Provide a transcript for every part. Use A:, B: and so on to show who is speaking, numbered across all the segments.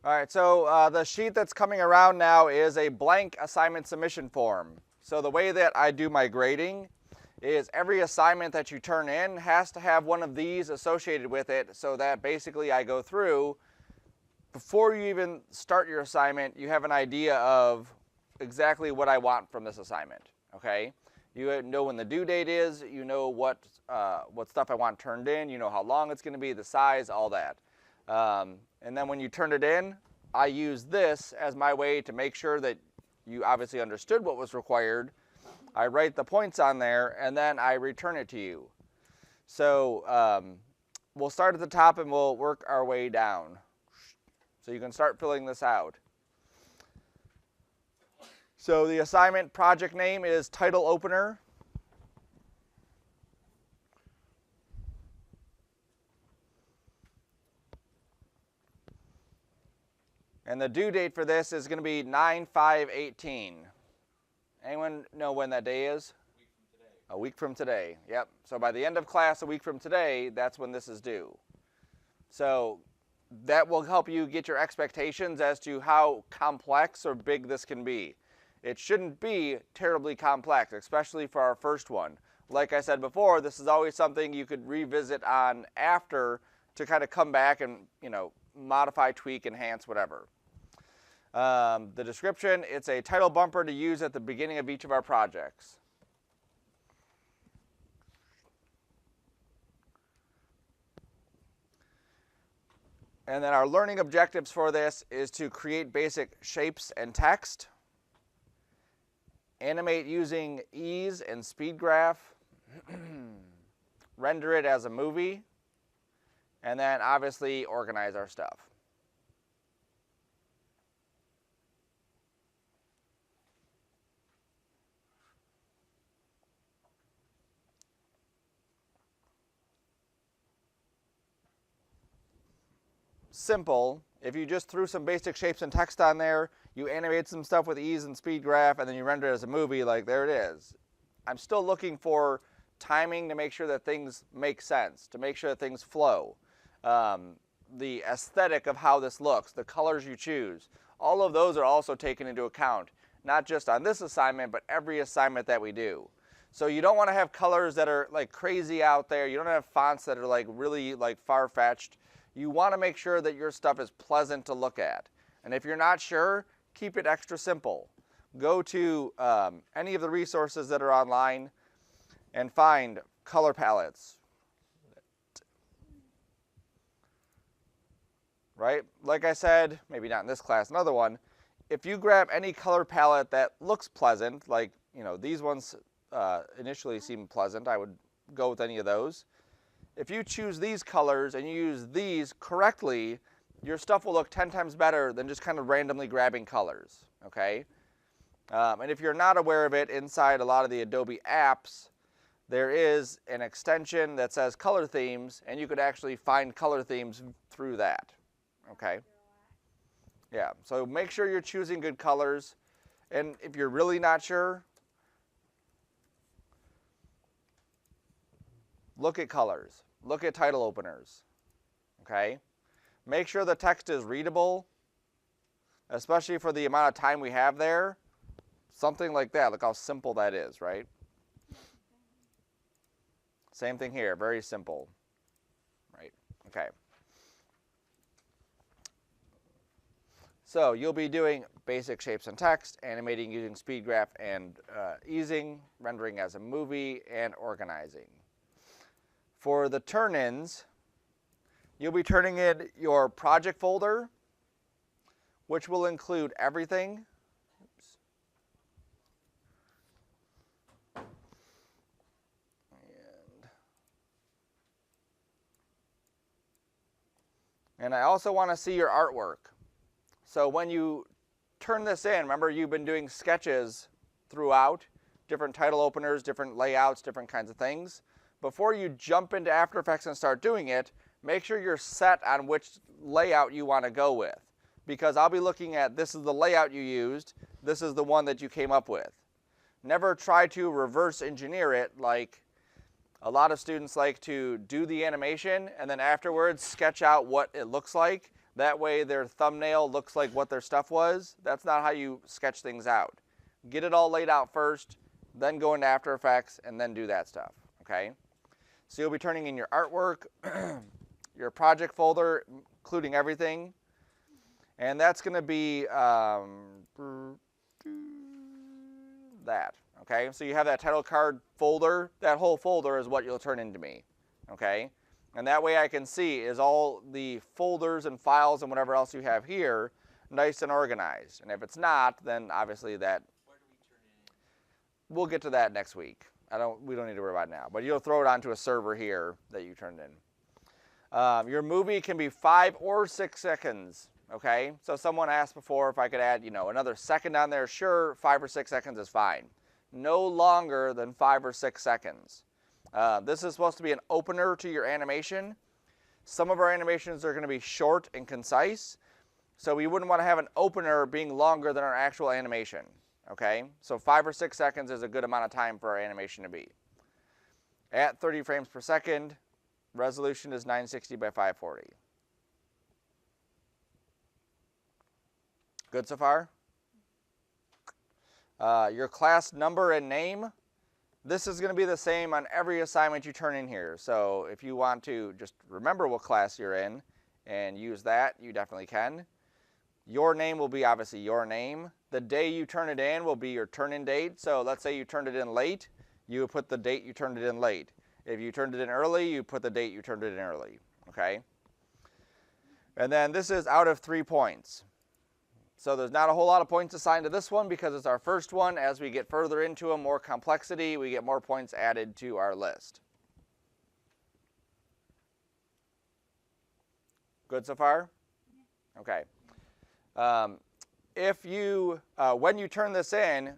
A: All right, so the sheet that's coming around now is a blank assignment submission form. So the way that I do my grading is every assignment that you turn in has to have one of these associated with it, so that basically I go through, before you even start your assignment, you have an idea of exactly what I want from this assignment, okay? You know when the due date is, you know what stuff I want turned in, you know how long it's going to be, the size, all that. And then when you turn it in, I use this as my way to make sure that you obviously understood what was required. I write the points on there, and then I return it to you. So we'll start at the top and we'll work our way down. So you can start filling this out. So the assignment project name is Title Opener. And the due date for this is going to be 9/5/18. Anyone know when that day is? A week from today. Yep. So by the end of class, a week from today, that's when this is due. So that will help you get your expectations as to how complex or big this can be. It shouldn't be terribly complex, especially for our first one. Like I said before, this is always something you could revisit on after to kind of come back and, modify, tweak, enhance, whatever. The description, it's a title bumper to use at the beginning of each of our projects. And then our learning objectives for this is to create basic shapes and text, animate using ease and speed graph, render it as a movie, and then obviously organize our stuff. Simple. If you just threw some basic shapes and text on there, you animate some stuff with ease and speed graph, and then you render it as a movie, like there it is. I'm still looking for timing to make sure that things make sense, to make sure that things flow. The aesthetic of how this looks, the colors you choose, all of those are also taken into account, not just on this assignment, but every assignment that we do. So you don't want to have colors that are like crazy out there. You don't have fonts that are like really like far-fetched. You want to make sure that your stuff is pleasant to look at. And if you're not sure, keep it extra simple. Go to any of the resources that are online and find color palettes. Right? Like I said, maybe not in this class, another one, if you grab any color palette that looks pleasant, like, these ones initially seem pleasant, I would go with any of those. If you choose these colors and you use these correctly, your stuff will look 10 times better than just kind of randomly grabbing colors, okay? And if you're not aware of it, inside a lot of the Adobe apps, there is an extension that says color themes, and you could actually find color themes through that, okay? Yeah, so make sure you're choosing good colors, and if you're really not sure, look at colors. Look at title openers, okay? Make sure the text is readable, especially for the amount of time we have there. Something like that, look how simple that is, right? Same thing here, very simple, right? Okay. So you'll be doing basic shapes and text, animating using speed graph and easing, rendering as a movie, and organizing. For the turn-ins, you'll be turning in your project folder, which will include everything. Oops. And I also want to see your artwork. So when you turn this in, remember you've been doing sketches throughout, different title openers, different layouts, different kinds of things. Before you jump into After Effects and start doing it, make sure you're set on which layout you want to go with. Because I'll be looking at, this is the layout you used, this is the one that you came up with. Never try to reverse engineer it, like a lot of students like to do the animation and then afterwards sketch out what it looks like. That way their thumbnail looks like what their stuff was. That's not how you sketch things out. Get it all laid out first, then go into After Effects, and then do that stuff, okay? So you'll be turning in your artwork, your project folder, including everything, and that's going to be that, okay? So you have that title card folder. That whole folder is what you'll turn into me, okay? And that way I can see is all the folders and files and whatever else you have here nice and organized. And if it's not, then obviously that,
B: Where do we turn it in?
A: we'll get to that next week. We don't need to worry about it now. But you'll throw it onto a server here that you turned in. Your movie can be 5 or 6 seconds, okay? So someone asked before if I could add, another second on there. Sure, 5 or 6 seconds is fine. No longer than 5 or 6 seconds. This is supposed to be an opener to your animation. Some of our animations are going to be short and concise, so we wouldn't want to have an opener being longer than our actual animation, okay? So 5 or 6 seconds is a good amount of time for our animation to be. At 30 frames per second, resolution is 960 by 540. Good so far? Your class number and name. This is going to be the same on every assignment you turn in here. So if you want to just remember what class you're in and use that, you definitely can. Your name will be obviously your name. The day you turn it in will be your turn-in date. So let's say you turned it in late, you would put the date you turned it in late. If you turned it in early, you put the date you turned it in early, okay? And then this is out of 3 points. So there's not a whole lot of points assigned to this one because it's our first one. As we get further into them, more complexity, we get more points added to our list. Good so far? Okay. If you, when you turn this in,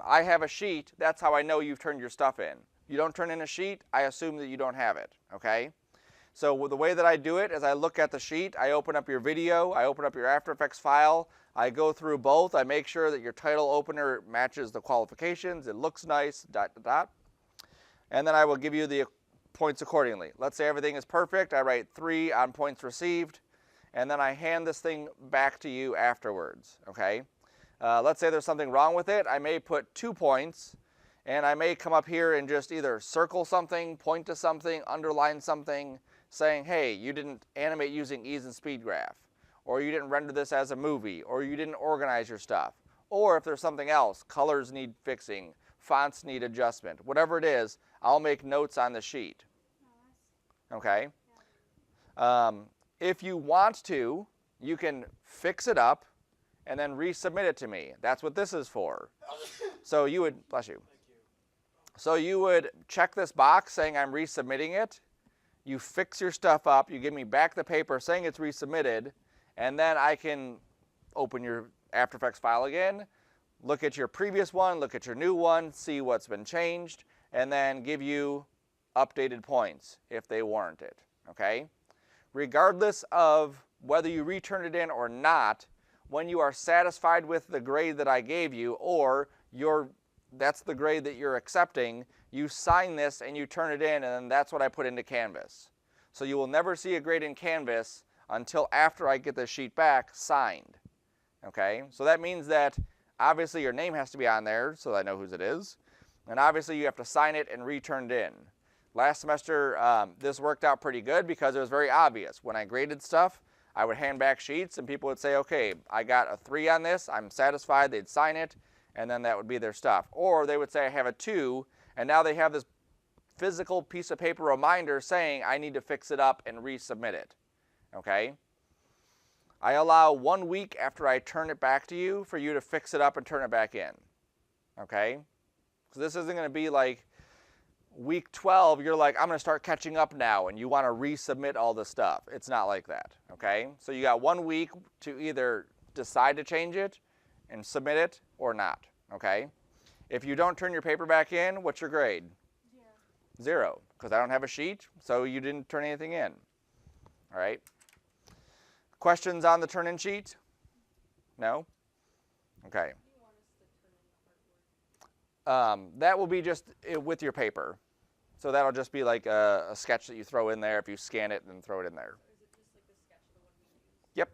A: I have a sheet. That's how I know you've turned your stuff in. You don't turn in a sheet, I assume that you don't have it, okay? So the way that I do it is I look at the sheet, I open up your video, I open up your After Effects file, I go through both, I make sure that your title opener matches the qualifications, it looks nice, ... And then I will give you the points accordingly. Let's say everything is perfect, I write 3 on points received, and then I hand this thing back to you afterwards, okay? Let's say there's something wrong with it, I may put 2 points, and I may come up here and just either circle something, point to something, underline something, saying, hey, you didn't animate using ease and speed graph, or you didn't render this as a movie, or you didn't organize your stuff. Or if there's something else, colors need fixing, fonts need adjustment, whatever it is, I'll make notes on the sheet. Okay? If you want to, you can fix it up and then resubmit it to me. That's what this is for. So you would, bless you. So you would check this box saying I'm resubmitting it. You fix your stuff up, you give me back the paper saying it's resubmitted, and then I can open your After Effects file again, look at your previous one, look at your new one, see what's been changed, and then give you updated points if they warrant it, okay? Regardless of whether you return it in or not, when you are satisfied with the grade that I gave you, or that's the grade that you're accepting, you sign this and you turn it in, and then that's what I put into Canvas. So you will never see a grade in Canvas until after I get the sheet back signed, okay? So that means that obviously your name has to be on there so I know whose it is, and obviously you have to sign it and return it in. Last semester, this worked out pretty good because it was very obvious. When I graded stuff, I would hand back sheets and people would say, okay, I got a 3 on this, I'm satisfied, they'd sign it, and then that would be their stuff. Or they would say I have a 2, and now they have this physical piece of paper reminder saying I need to fix it up and resubmit it, okay? I allow 1 week after I turn it back to you for you to fix it up and turn it back in, okay? So this isn't going to be like week 12, you're like, I'm going to start catching up now, and you want to resubmit all the stuff. It's not like that, okay? So you got 1 week to either decide to change it and submit it or not, okay? If you don't turn your paper back in, what's your grade? 0, because I don't have a sheet, so you didn't turn anything in, all right? Questions on the turn-in sheet? No? Okay. That will be just with your paper. So that'll just be like a sketch that you throw in there if you scan it and throw it in there.
B: Or is it just like the sketch of the one we use?
A: Yep.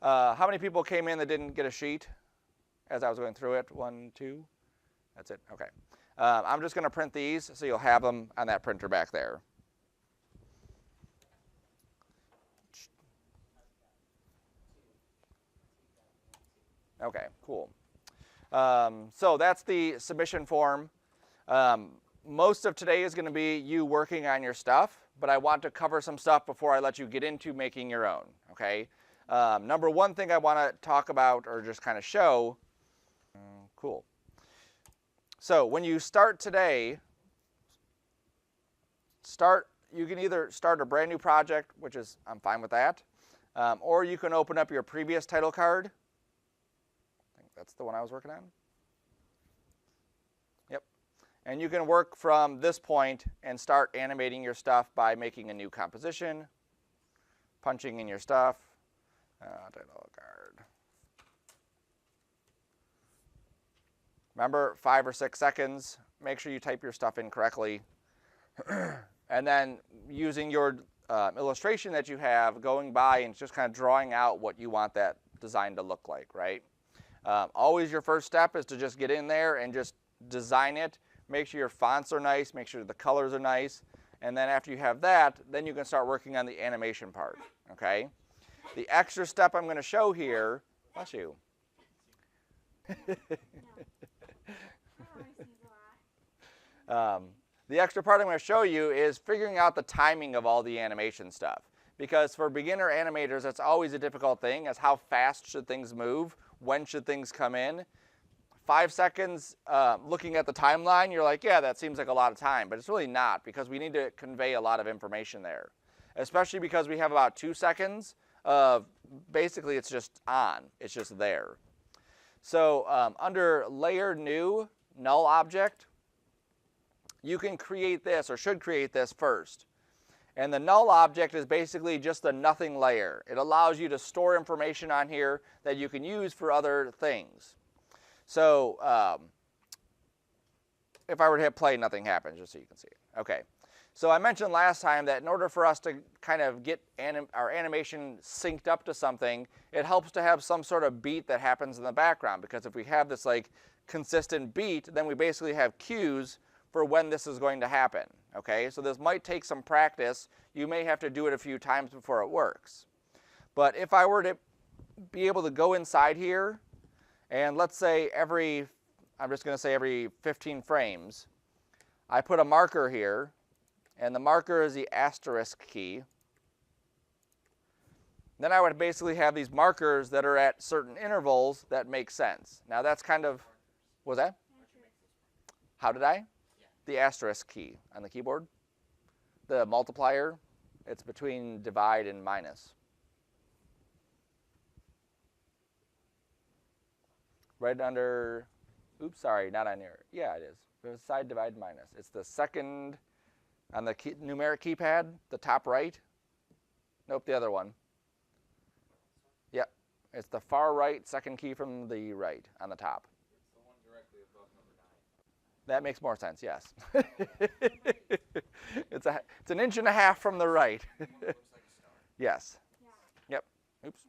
A: How many people came in that didn't get a sheet as I was going through it? 1, 2? That's it, okay. I'm just gonna print these so you'll have them on that printer back there. Okay, cool. So that's the submission form. Most of today is gonna be you working on your stuff, but I want to cover some stuff before I let you get into making your own, okay? Number one thing I wanna talk about or just kind of show, cool. So when you start today, you can either start a brand new project, which is, I'm fine with that, or you can open up your previous title card. I think that's the one I was working on. Yep. And you can work from this point and start animating your stuff by making a new composition, punching in your stuff, title card. Remember, 5 or 6 seconds. Make sure you type your stuff in correctly. And then using your illustration that you have, going by and just kind of drawing out what you want that design to look like, right? Always your first step is to just get in there and just design it. Make sure your fonts are nice, make sure the colors are nice. And then after you have that, then you can start working on the animation part, okay? The extra step I'm going to show here, bless you. The extra part I'm going to show you is figuring out the timing of all the animation stuff. Because for beginner animators, it's always a difficult thing, as how fast should things move? When should things come in? 5 seconds, looking at the timeline, you're like, yeah, that seems like a lot of time. But it's really not, because we need to convey a lot of information there. Especially because we have about 2 seconds of, basically it's just on. It's just there. So under Layer New, Null Object, you can create this, or should create this first. And the null object is basically just a nothing layer. It allows you to store information on here that you can use for other things. So if I were to hit play, nothing happens, just so you can see it. Okay. So I mentioned last time that in order for us to kind of get our animation synced up to something, it helps to have some sort of beat that happens in the background. Because if we have this like consistent beat, then we basically have cues for when this is going to happen, okay? So this might take some practice. You may have to do it a few times before it works. But if I were to be able to go inside here, and let's say I'm just gonna say every 15 frames, I put a marker here, and the marker is the asterisk key. Then I would basically have these markers that are at certain intervals that make sense. Now that's kind of, what was that? How did I? The asterisk key on the keyboard. The multiplier, it's between divide and minus. Right under, oops, sorry, not on here. Yeah, it is. Beside divide and minus. It's the second on the numeric keypad, the top right. Nope, the other one. Yep, it's the far right, second key from the right on the top. That makes more sense, yes. It's an 1.5 inches from the right. Yes. Yep. Oops.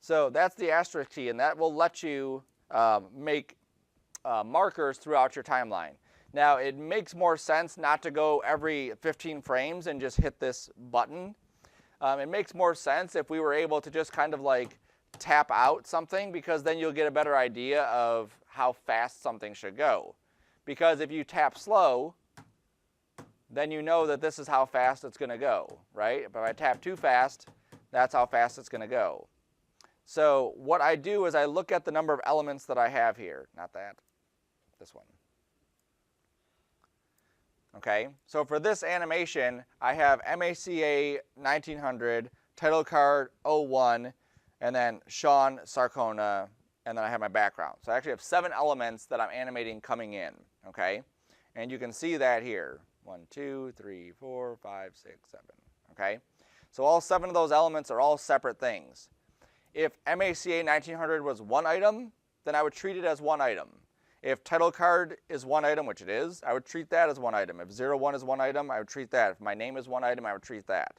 A: So that's the asterisk key, and that will let you make markers throughout your timeline. Now, it makes more sense not to go every 15 frames and just hit this button. It makes more sense if we were able to just kind of like tap out something, because then you'll get a better idea of how fast something should go. Because if you tap slow, then you know that this is how fast it's going to go, right? If I tap too fast, that's how fast it's going to go. So what I do is I look at the number of elements that I have here. Not that, this one. Okay, so for this animation, I have MACA 1900, title card 01, and then Sean Sarcona, and then I have my background. So I actually have 7 elements that I'm animating coming in, okay? And you can see that here. 1, 2, 3, 4, 5, 6, 7, okay? So all 7 of those elements are all separate things. If MACA 1900 was 1 item, then I would treat it as 1 item. If title card is 1 item, which it is, I would treat that as 1 item. If 01 is 1 item, I would treat that. If my name is 1 item, I would treat that.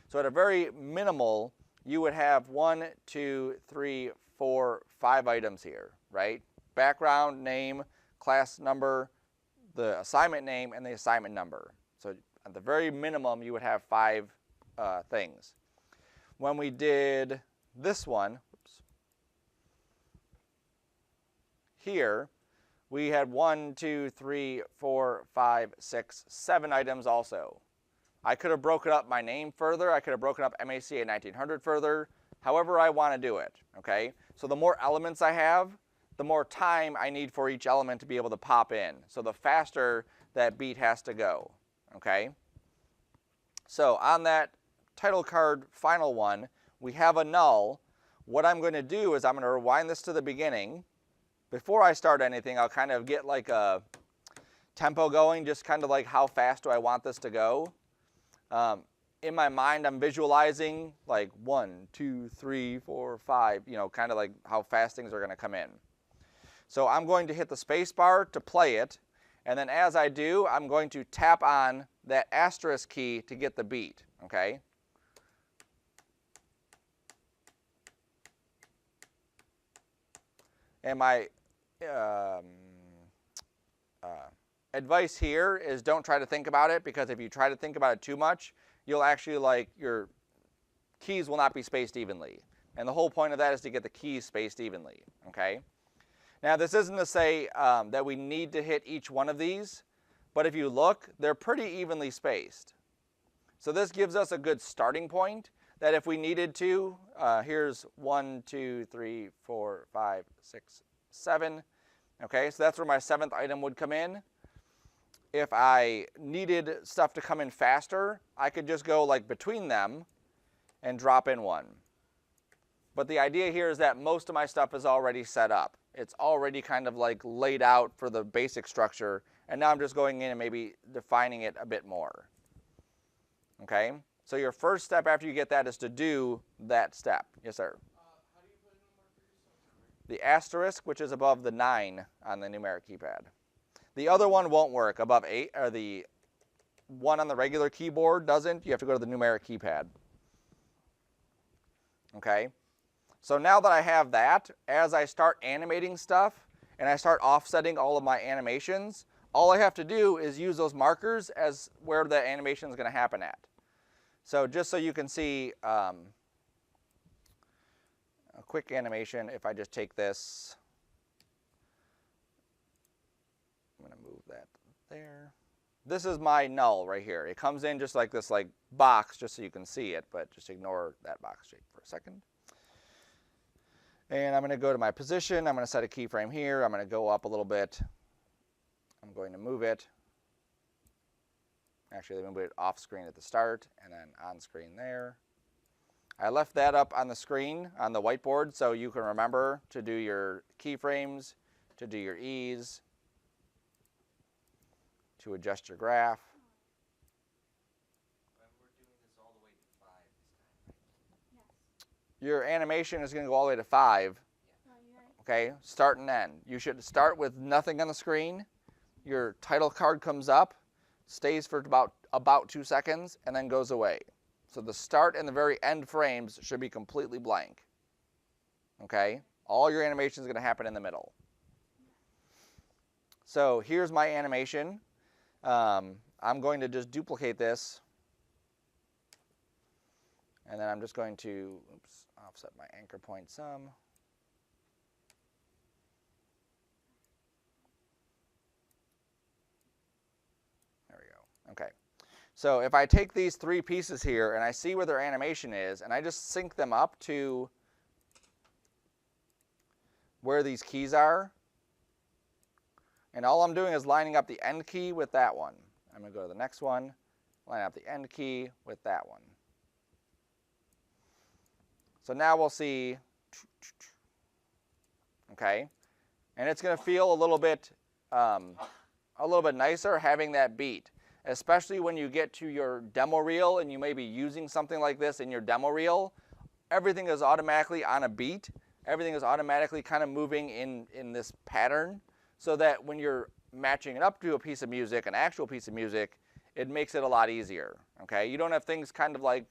A: So at a very minimal, you would have 1, 2, 3, 4, 5 items here, right? Background, name, class number, the assignment name, and the assignment number. So at the very minimum, you would have 5 things. When we did this one, oops, here, we had 1, 2, 3, 4, 5, 6, 7 items also. I could have broken up my name further. I could have broken up MACA 1900 further, however I want to do it, okay? So the more elements I have, the more time I need for each element to be able to pop in. So the faster that beat has to go, okay? So on that title card final one, we have a null. What I'm going to do is I'm going to rewind this to the beginning. Before I start anything, I'll kind of get like a tempo going, just kind of like how fast do I want this to go. In my mind, I'm visualizing like 1, 2, 3, 4, 5, you know, kind of like how fast things are going to come in. So I'm going to hit the space bar to play it, and then as I do, I'm going to tap on that asterisk key to get the beat, okay? And my advice here is don't try to think about it, because if you try to think about it too much, you'll actually your keys will not be spaced evenly. And the whole point of that is to get the keys spaced evenly, okay? Now this isn't to say that we need to hit each one of these, but if you look, they're pretty evenly spaced. So this gives us a good starting point that if we needed to, here's 1, 2, 3, 4, 5, 6, 7. Okay, so that's where my 7th item would come in. If I needed stuff to come in faster, I could just go like between them and drop in one. But the idea here is that most of my stuff is already set up. It's already kind of like laid out for the basic structure, and now I'm just going in and maybe defining it a bit more. Okay, so your first step after you get that is to do that step. Yes, sir?
B: How do you put in the markers?
A: The asterisk, which is above the 9 on the numeric keypad. The other one won't work above 8, or the one on the regular keyboard doesn't. You have to go to the numeric keypad. Okay, so now that I have that, as I start animating stuff and I start offsetting all of my animations, all I have to do is use those markers as where the animation is going to happen at. So just so you can see a quick animation, if I just take this, I'm going to move that there. This is my null right here. It comes in just like this box, just so you can see it, but just ignore that box shape for a second. And I'm going to go to my position. I'm going to set a keyframe here. I'm going to go up a little bit. I'm going to move it. Actually, let me move it off screen at the start and then on screen there. I left that up on the screen on the whiteboard so you can remember to do your keyframes, to do your ease, to adjust your graph.
B: We're doing this all the way to 5 this time, right?
C: Yes.
A: Your animation is going to go all the way to 5.
C: Oh, you're right.
A: Okay, start and end. You should start with nothing on the screen. Your title card comes up, stays for about 2 seconds, and then goes away. So the start and the very end frames should be completely blank. Okay, all your animation is going to happen in the middle. So here's my animation. I'm going to just duplicate this, and then I'm just going to offset my anchor point some. There we go. Okay. So if I take these 3 pieces here and I see where their animation is, and I just sync them up to where these keys are, and all I'm doing is lining up the end key with that one. I'm going to go to the next one, line up the end key with that one. So now we'll see, okay, and it's going to feel a little bit nicer having that beat, especially when you get to your demo reel and you may be using something like this in your demo reel. Everything is automatically on a beat. Everything is automatically kind of moving in this pattern, so that when you're matching it up to a piece of music, an actual piece of music, it makes it a lot easier, okay? You don't have things kind of like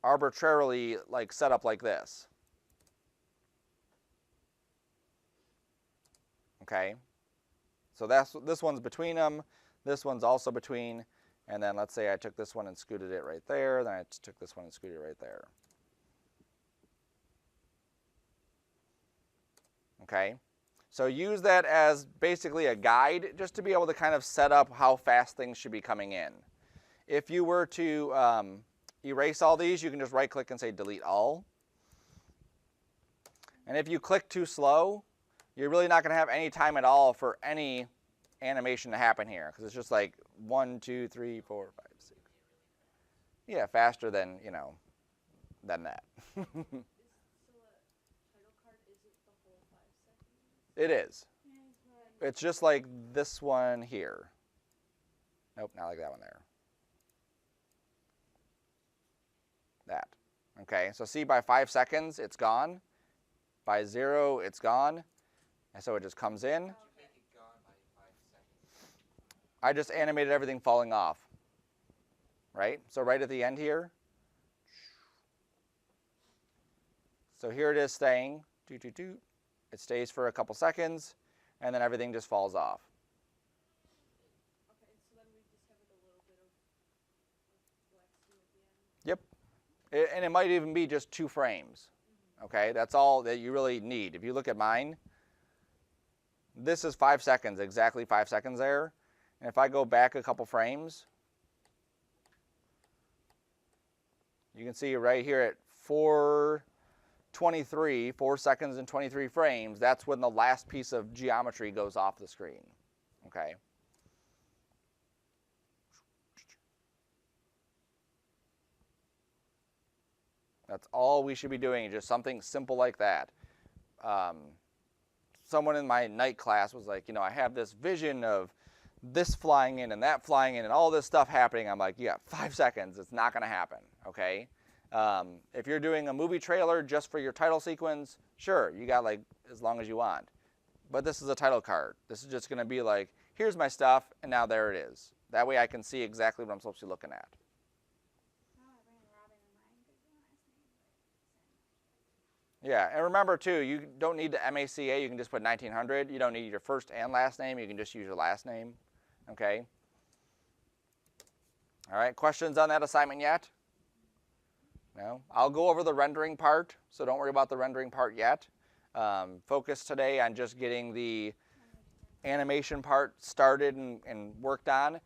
A: arbitrarily like set up like this. Okay, so this one's between them, this one's also between, and then let's say I took this one and scooted it right there, then I took this one and scooted it right there. Okay, so use that as basically a guide just to be able to kind of set up how fast things should be coming in. If you were to erase all these, you can just right click and say delete all. And if you click too slow, you're really not going to have any time at all for any animation to happen here, because it's just like 1, 2, 3, 4, 5, 6. Yeah, faster than, you know, than that. It is. It's just like this one here. Nope, not like that one there. That. Okay, so see, by 5 seconds, it's gone. By 0, it's gone. And so it just comes in. I just animated everything falling off. Right? So right at the end here. So here it is staying. Doot, doot, doot. It stays for a couple seconds, and then everything just falls off.
C: Okay, so then we just have a little bit of black screen at the end.
A: Yep. And it might even be just 2 frames. Okay, that's all that you really need. If you look at mine, this is 5 seconds, exactly 5 seconds there. And if I go back a couple frames, you can see right here at 4:23, 4 seconds and 23 frames, that's when the last piece of geometry goes off the screen. Okay. That's all we should be doing, just something simple like that. Someone in my night class was like, you know, I have this vision of this flying in and that flying in and all this stuff happening. I'm like, you got 5 seconds. It's not going to happen, okay? If you're doing a movie trailer just for your title sequence, sure, you got like as long as you want. But this is a title card. This is just going to be like, here's my stuff, and now there it is. That way I can see exactly what I'm supposed to be looking at. Yeah, and remember too, you don't need the MACA, you can just put 1900. You don't need your first and last name, you can just use your last name, okay? All right, questions on that assignment yet? No? I'll go over the rendering part, so don't worry about the rendering part yet. Focus today on just getting the animation part started and worked on.